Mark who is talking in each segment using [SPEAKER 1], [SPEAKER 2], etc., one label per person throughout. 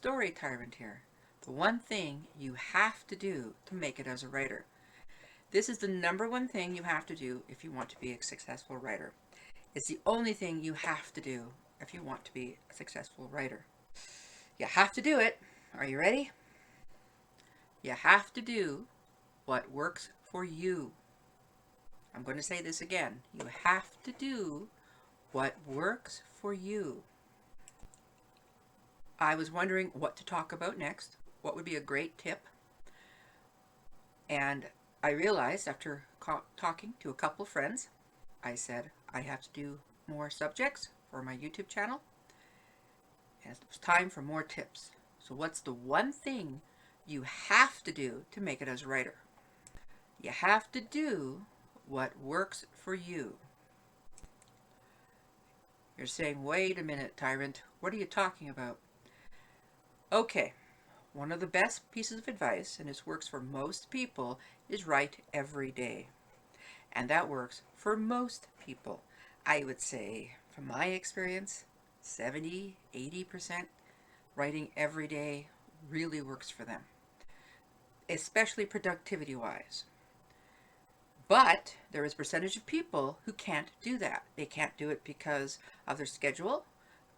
[SPEAKER 1] story tyrant here. The one thing you have to do to make it as a writer. This is the number one thing you have to do if you want to be a successful writer. It's the only thing you have to do if you want to be a successful writer. You have to do it. Are you ready? You have to do what works for you. I'm going to say this again. You have to do what works for you. I was wondering what to talk about next. What would be a great tip? And I realized after talking to a couple of friends, I said I have to do more subjects for my YouTube channel. And it was time for more tips. So what's the one thing you have to do to make it as a writer? You have to do what works for you. You're saying, wait a minute, Tyrant, what are you talking about? Okay, one of the best pieces of advice, and this works for most people, is write every day. And that works for most people. I would say, from my experience, 70–80% writing every day really works for them, especially productivity-wise. But there is a percentage of people who can't do that. They can't do it because of their schedule,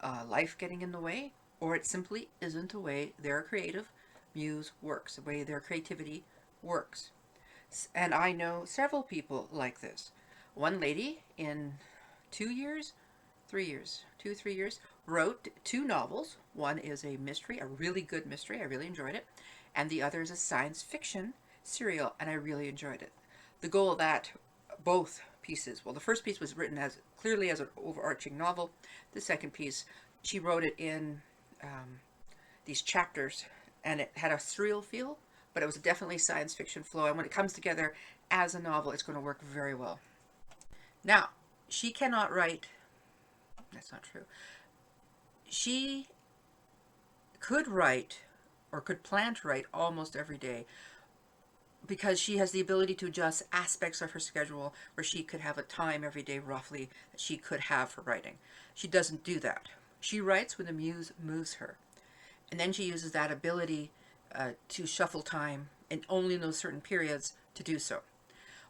[SPEAKER 1] life getting in the way, or it simply isn't the way their creative muse works, the way their creativity works. And I know several people like this. One lady in 2 years, 3 years, 2–3 years, wrote 2 novels. One is a mystery, a really good mystery. I really enjoyed it. And the other is a science fiction serial, and I really enjoyed it. The goal of that, both pieces, well, the first piece was written as clearly as an overarching novel. The second piece, she wrote it in these chapters, and it had a surreal feel, but it was definitely science fiction flow. And when it comes together as a novel, it's going to work very well. Now, she cannot write, that's not true. She could write or could plan to write almost every day because she has the ability to adjust aspects of her schedule where she could have a time every day roughly that she could have for writing. She doesn't do that. She writes when the muse moves her. And then she uses that ability to shuffle time and only in those certain periods to do so.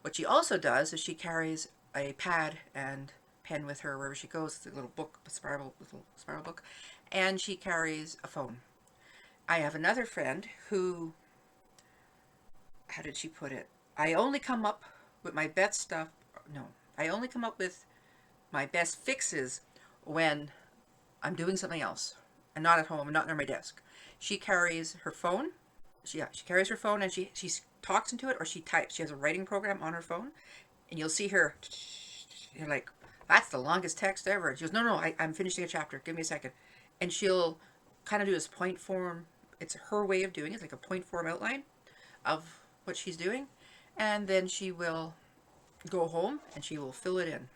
[SPEAKER 1] What she also does is she carries a pad and pen with her wherever she goes, the little book, little spiral book, and she carries a phone. I have another friend who, how did she put it? I only come up with my best stuff, no, I only come up with my best fixes when I'm doing something else and not at home and not near my desk. She carries her phone. She carries her phone and she talks into it or she types. She has a writing program on her phone and you'll see her, you're like, that's the longest text ever. And she goes, no, I'm finishing a chapter. Give me a second. And she'll kind of do this point form. It's her way of doing it. It's like a point form outline of what she's doing. And then she will go home and she will fill it in.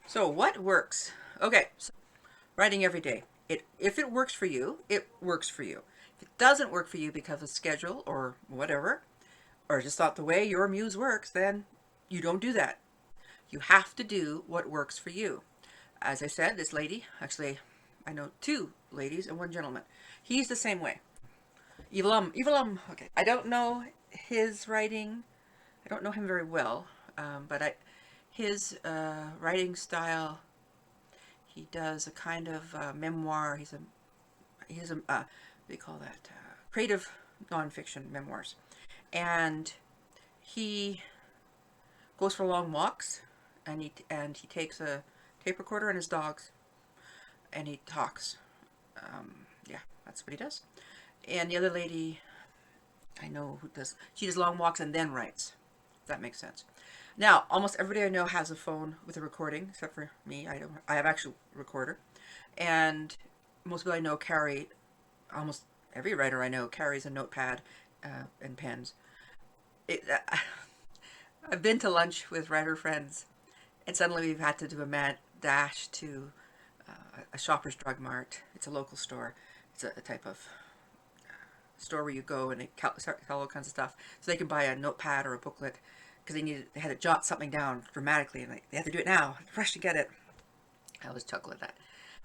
[SPEAKER 1] So what works? Okay, so writing every day. If it works for you, it works for you. If it doesn't work for you because of schedule or whatever, or just not the way your muse works, then you don't do that. You have to do what works for you. As I said, this lady, actually, I know 2 ladies and 1 gentleman. He's the same way. Evil. Okay. I don't know his writing. I don't know him very well, but his writing style, he does a kind of memoir. He's a what do you call that? Creative nonfiction memoirs. And he goes for long walks, and he takes a tape recorder and his dogs, and he talks. Yeah, that's what he does. And the other lady, I know who does. She does long walks and then writes. If that makes sense. Now, almost everybody I know has a phone with a recording, except for me. I don't. I have actual recorder, and most people I know carry. Almost every writer I know carries a notepad and pens. I've been to lunch with writer friends, and suddenly we've had to do a mad dash to a Shoppers Drug Mart. It's a local store. It's a type of store where you go and they sell all kinds of stuff, so they can buy a notepad or a booklet because they had to jot something down dramatically, and they had to do it now. Rush to get it. I always chuckle at that.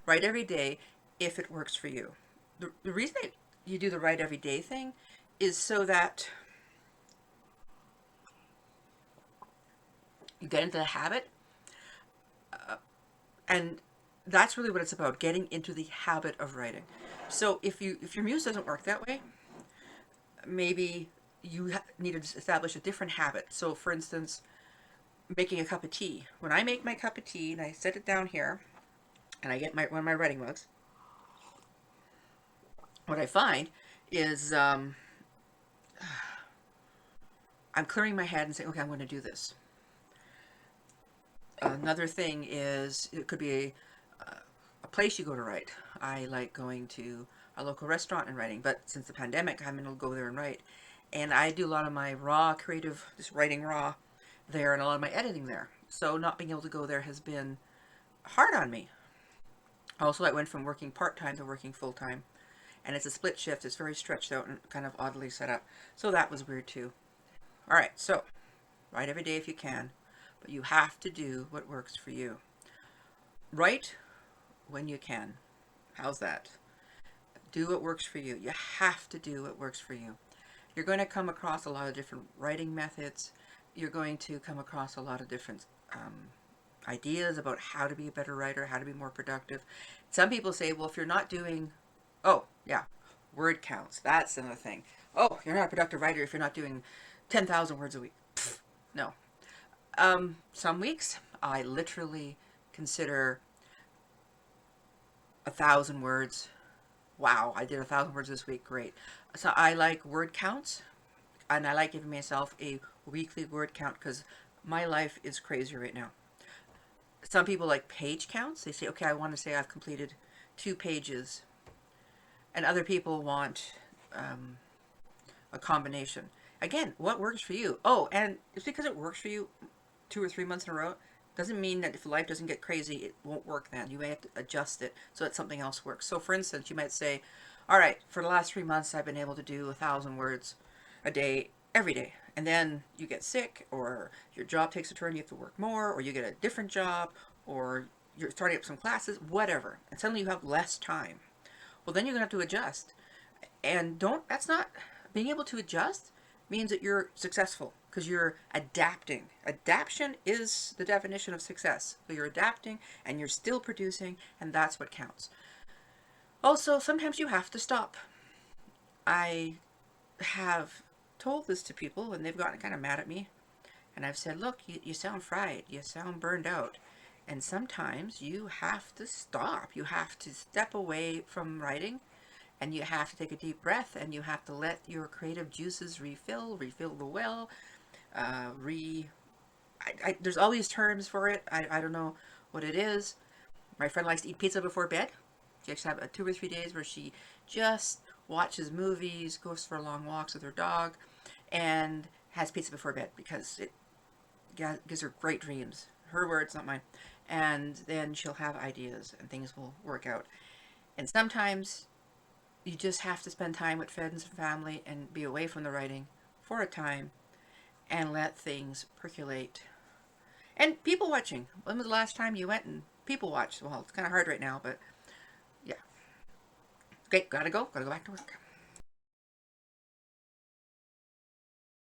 [SPEAKER 1] Write every day if it works for you. the reason that you do the write every day thing is so that you get into the habit, and that's really what it's about, getting into the habit of writing. So if your muse doesn't work that way, maybe you need to establish a different habit. So for instance, making a cup of tea. When I make my cup of tea and I set it down here and I get one of my writing mugs, what I find is I'm clearing my head and saying, okay, I'm going to do this. Another thing is it could be a place you go to write. I like going to a local restaurant and writing, but since the pandemic, I'm going to go there and write. And I do a lot of my raw creative, just writing raw there, and a lot of my editing there. So not being able to go there has been hard on me. Also, I went from working part-time to working full-time, and it's a split shift. It's very stretched out and kind of oddly set up. So that was weird too. All right, so write every day if you can, but you have to do what works for you. Write when you can. How's that? Do what works for you. You have to do what works for you. You're going to come across a lot of different writing methods. You're going to come across a lot of different ideas about how to be a better writer, how to be more productive. Some people say, well, if you're not doing, oh, yeah, word counts. That's another thing. Oh, you're not a productive writer if you're not doing 10,000 words a week. Pfft, no. Some weeks I literally consider 1,000 words. Wow, I did 1,000 words this week. Great. So I like word counts, and I like giving myself a weekly word count because my life is crazy right now. Some people like page counts. They say, okay, I want to say I've completed 2 pages. And other people want a combination. Again, what works for you? Oh, and it's because it works for you 2 or 3 months in a row doesn't mean that if life doesn't get crazy, it won't work then. You may have to adjust it so that something else works. So for instance, you might say, all right, for the last 3 months, I've been able to do 1,000 words a day, every day. And then you get sick, or your job takes a turn, you have to work more, or you get a different job, or you're starting up some classes, whatever. And suddenly you have less time. Well, then you're going to have to adjust. And that's not, being able to adjust means that you're successful because you're adapting. Adaptation is the definition of success. So you're adapting and you're still producing, and that's what counts. Also, sometimes you have to stop. I have told this to people and they've gotten kind of mad at me. And I've said, look, you sound fried. You sound burned out. And sometimes you have to stop. You have to step away from writing, and you have to take a deep breath, and you have to let your creative juices refill the well. There's all these terms for it. I don't know what it is. My friend likes to eat pizza before bed. She likes to have 2 or 3 days where she just watches movies, goes for long walks with her dog, and has pizza before bed because it gives her great dreams. Her words, not mine. And then she'll have ideas and things will work out. And sometimes you just have to spend time with friends and family and be away from the writing for a time and let things percolate. And people watching. When was the last time you went and people watched? Well, it's kind of hard right now, but yeah. Okay, gotta go back to work.